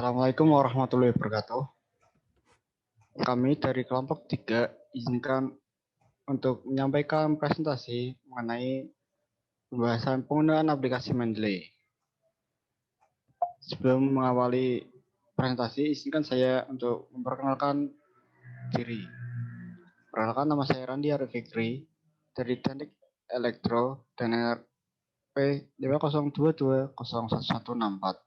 Assalamualaikum warahmatullahi wabarakatuh. Kami dari kelompok 3 izinkan untuk menyampaikan presentasi mengenai pembahasan penggunaan aplikasi Mendeley. Sebelum mengawali presentasi, izinkan saya untuk memperkenalkan diri. Perkenalkan, nama saya Randi Arif Fikri dari Teknik Elektro dan NRP 502201164.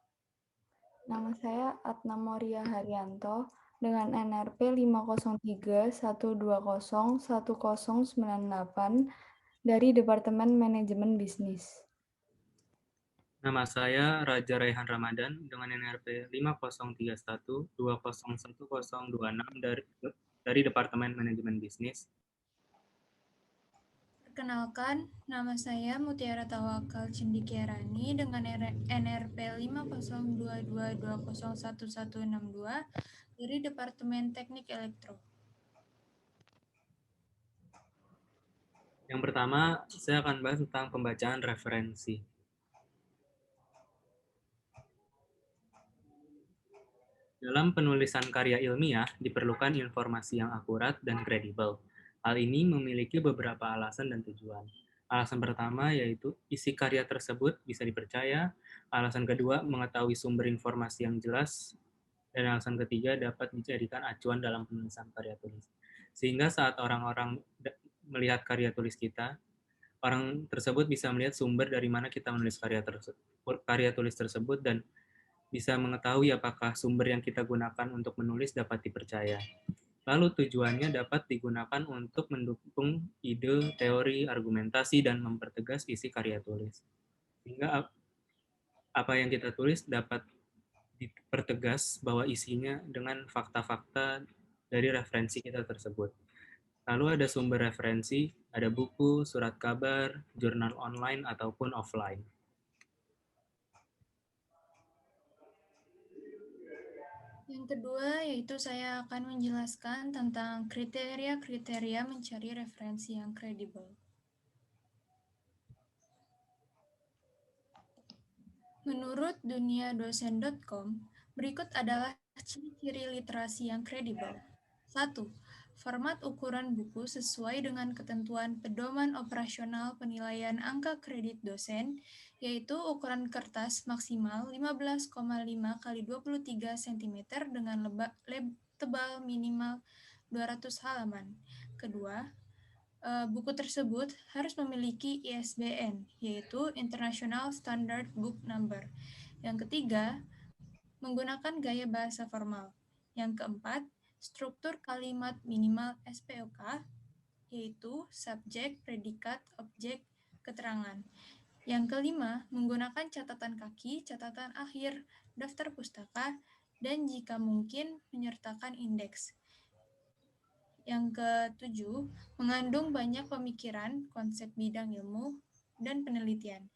Nama saya Atna Moria Haryanto dengan NRP 50312011098 dari Departemen Manajemen Bisnis. Nama saya Raja Raihan Ramadan dengan NRP 50312011026 dari Departemen Manajemen Bisnis. Perkenalkan, nama saya Mutiara Tawakal Cendikiarani dengan NRP 50222011162 dari Departemen Teknik Elektro. Yang pertama, saya akan bahas tentang pembacaan referensi. Dalam penulisan karya ilmiah, diperlukan informasi yang akurat dan kredibel. Hal ini memiliki beberapa alasan dan tujuan. Alasan pertama yaitu isi karya tersebut bisa dipercaya. Alasan kedua, mengetahui sumber informasi yang jelas. Dan alasan ketiga, dapat dijadikan acuan dalam penulisan karya tulis. Sehingga saat orang-orang melihat karya tulis kita, orang tersebut bisa melihat sumber dari mana kita menulis karya tulis tersebut dan bisa mengetahui apakah sumber yang kita gunakan untuk menulis dapat dipercaya. Lalu tujuannya dapat digunakan untuk mendukung ide, teori, argumentasi, dan mempertegas isi karya tulis. Sehingga apa yang kita tulis dapat dipertegas bahwa isinya dengan fakta-fakta dari referensi kita tersebut. Lalu ada sumber referensi, ada buku, surat kabar, jurnal online, ataupun offline. Yang kedua, yaitu saya akan menjelaskan tentang kriteria-kriteria mencari referensi yang kredibel. Menurut duniadosen.com, berikut adalah ciri-ciri literasi yang kredibel. 1. Format ukuran buku sesuai dengan ketentuan Pedoman Operasional Penilaian Angka Kredit Dosen, yaitu ukuran kertas maksimal 15,5 x 23 cm dengan tebal minimal 200 halaman. Kedua, buku tersebut harus memiliki ISBN, yaitu International Standard Book Number. Yang ketiga, menggunakan gaya bahasa formal. Yang keempat, struktur kalimat minimal SPOK, yaitu subjek, predikat, objek, keterangan. Yang kelima, menggunakan catatan kaki, catatan akhir, daftar pustaka, dan jika mungkin menyertakan indeks. Yang ketujuh, mengandung banyak pemikiran, konsep bidang ilmu, dan penelitian.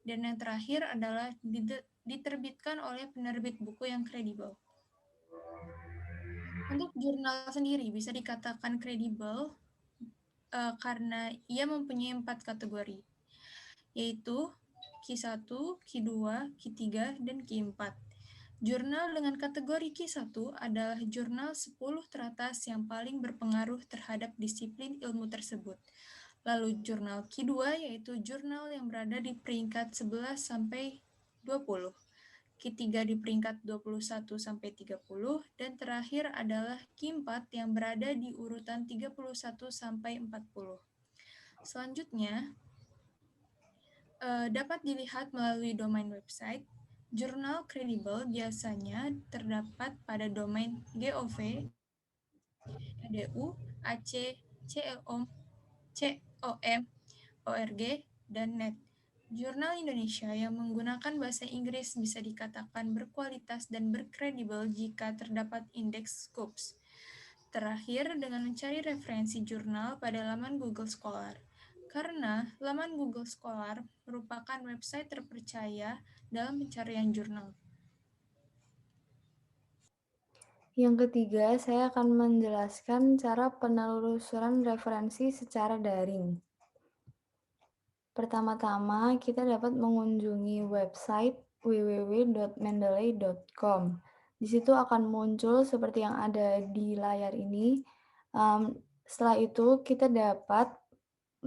Dan yang terakhir adalah diterbitkan oleh penerbit buku yang kredibel. Untuk jurnal sendiri bisa dikatakan kredibel karena ia mempunyai 4 kategori, yaitu Q1, Q2, Q3, dan Q4. Jurnal dengan kategori Q1 adalah jurnal 10 teratas yang paling berpengaruh terhadap disiplin ilmu tersebut. Lalu jurnal Q2 yaitu jurnal yang berada di peringkat 11 sampai 20. Q3 di peringkat 21 sampai 30 dan terakhir adalah Q4 yang berada di urutan 31 sampai 40. Selanjutnya dapat dilihat melalui domain website. Jurnal kredibel biasanya terdapat pada domain gov, edu, ac, com, org, dan net. Jurnal Indonesia yang menggunakan bahasa Inggris bisa dikatakan berkualitas dan berkredibel jika terdapat indeks Scopus. Terakhir, dengan mencari referensi jurnal pada laman Google Scholar. Karena laman Google Scholar merupakan website terpercaya dalam pencarian jurnal. Yang ketiga, saya akan menjelaskan cara penelusuran referensi secara daring. Pertama-tama, kita dapat mengunjungi website www.mendeley.com. Di situ akan muncul seperti yang ada di layar ini. Setelah itu kita dapat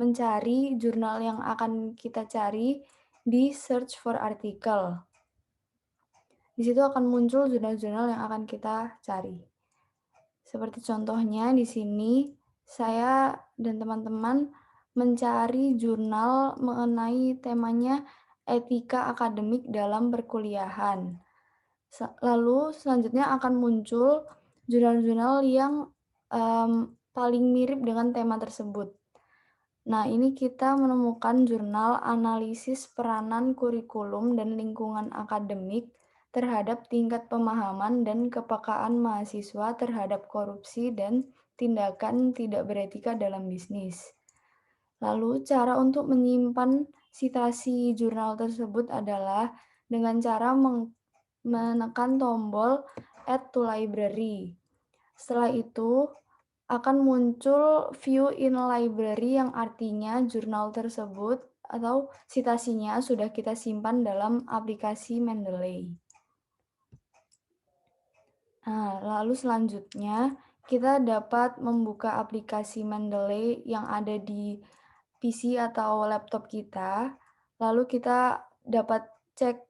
mencari jurnal yang akan kita cari di search for article. Di situ akan muncul jurnal-jurnal yang akan kita cari. Seperti contohnya di sini, saya dan teman-teman mencari jurnal mengenai temanya etika akademik dalam perkuliahan. Lalu selanjutnya akan muncul jurnal-jurnal yang paling mirip dengan tema tersebut. Nah, ini kita menemukan jurnal analisis peranan kurikulum dan lingkungan akademik terhadap tingkat pemahaman dan kepekaan mahasiswa terhadap korupsi dan tindakan tidak beretika dalam bisnis. Lalu, cara untuk menyimpan citasi jurnal tersebut adalah dengan cara menekan tombol Add to Library. Setelah itu, akan muncul View in Library yang artinya jurnal tersebut atau citasinya sudah kita simpan dalam aplikasi Mendeley. Nah, lalu selanjutnya kita dapat membuka aplikasi Mendeley yang ada di PC atau laptop kita. Lalu kita dapat cek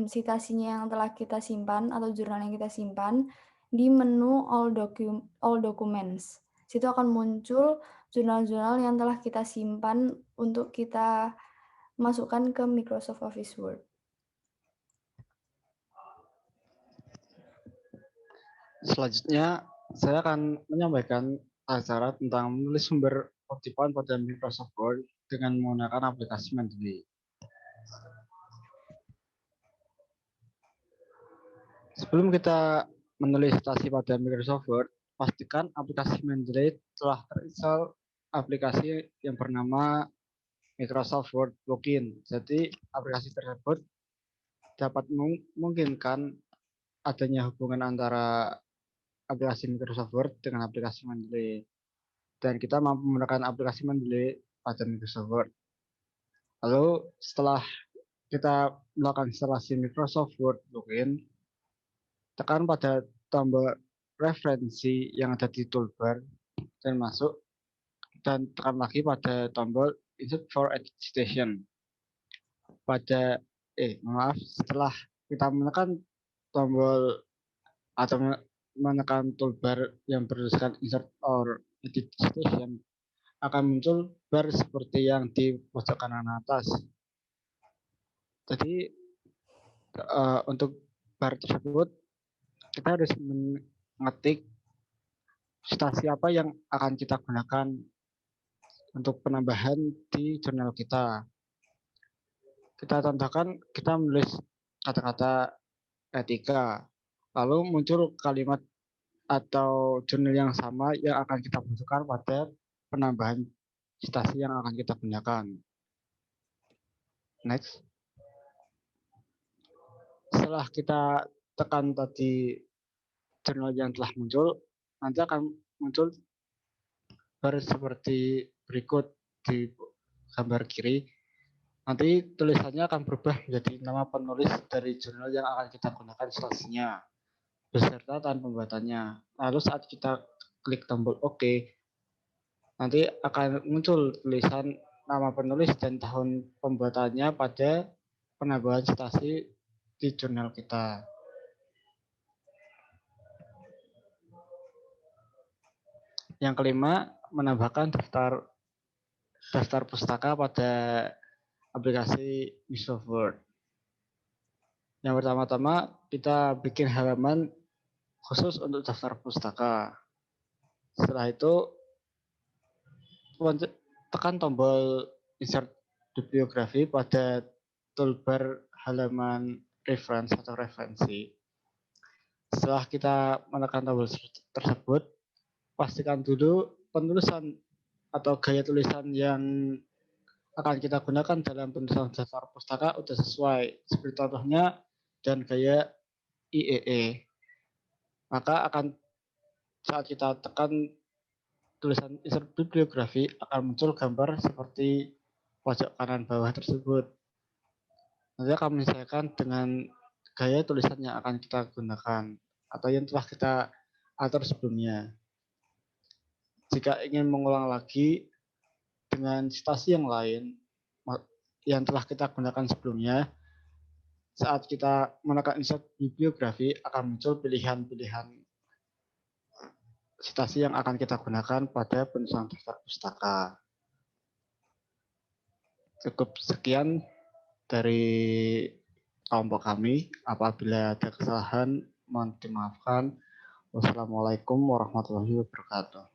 citasinya yang telah kita simpan atau jurnal yang kita simpan di menu All Documents. Situ akan muncul jurnal-jurnal yang telah kita simpan untuk kita masukkan ke Microsoft Office Word. Selanjutnya, saya akan menyampaikan acara tentang menulis sumber kutipan pada Microsoft Word dengan menggunakan aplikasi Mendeley. Sebelum kita menulis citasi pada Microsoft Word, pastikan aplikasi Mendeley telah terinstall aplikasi yang bernama Microsoft Word Plugin. Jadi, aplikasi tersebut dapat memungkinkan adanya hubungan antara aplikasi Microsoft Word dengan aplikasi Mendeley. Dan kita mampu menggunakan aplikasi Mendeley pada Microsoft Word. Lalu setelah kita melakukan instalasi Microsoft Word Plugin, tekan pada tombol referensi yang ada di toolbar dan masuk, dan tekan lagi pada tombol Insert for Edit Citation. Setelah kita menekan tombol atau menekan toolbar yang bertuliskan Insert or Edit Citation, akan muncul bar seperti yang di pojok kanan atas. Jadi untuk bar tersebut kita harus mengetik citasi apa yang akan kita gunakan untuk penambahan di jurnal kita. Kita contohkan kita menulis kata-kata etika, lalu muncul kalimat atau jurnal yang sama yang akan kita butuhkan pada penambahan citasi yang akan kita gunakan. Next. Setelah kita tekan tadi jurnal yang telah muncul, nanti akan muncul bar seperti berikut di gambar kiri. Nanti tulisannya akan berubah menjadi nama penulis dari jurnal yang akan kita gunakan citasinya beserta tahan pembuatannya. Lalu saat kita klik tombol OK, nanti akan muncul tulisan nama penulis dan tahun pembuatannya pada penambahan citasi di jurnal kita. Yang kelima, menambahkan daftar pustaka pada aplikasi Microsoft Word. Yang pertama-tama kita bikin halaman khusus untuk daftar pustaka. Setelah itu tekan tombol Insert Bibliografi pada toolbar halaman reference atau referensi. Setelah kita menekan tombol tersebut, pastikan dulu penulisan atau gaya tulisan yang akan kita gunakan dalam penulisan daftar pustaka sudah sesuai. Seperti contohnya dan gaya IEE. Maka akan saat kita tekan tulisan insert bibliografi akan muncul gambar seperti pojok kanan bawah tersebut. Nanti akan menyesuaikan dengan gaya tulisan yang akan kita gunakan atau yang telah kita atur sebelumnya. Jika ingin mengulang lagi dengan citasi yang lain yang telah kita gunakan sebelumnya, saat kita menekan insert bibliografi akan muncul pilihan-pilihan citasi yang akan kita gunakan pada penulisan daftar pustaka. Cukup sekian dari kelompok kami. Apabila ada kesalahan, mohon dimaafkan. Wassalamualaikum warahmatullahi wabarakatuh.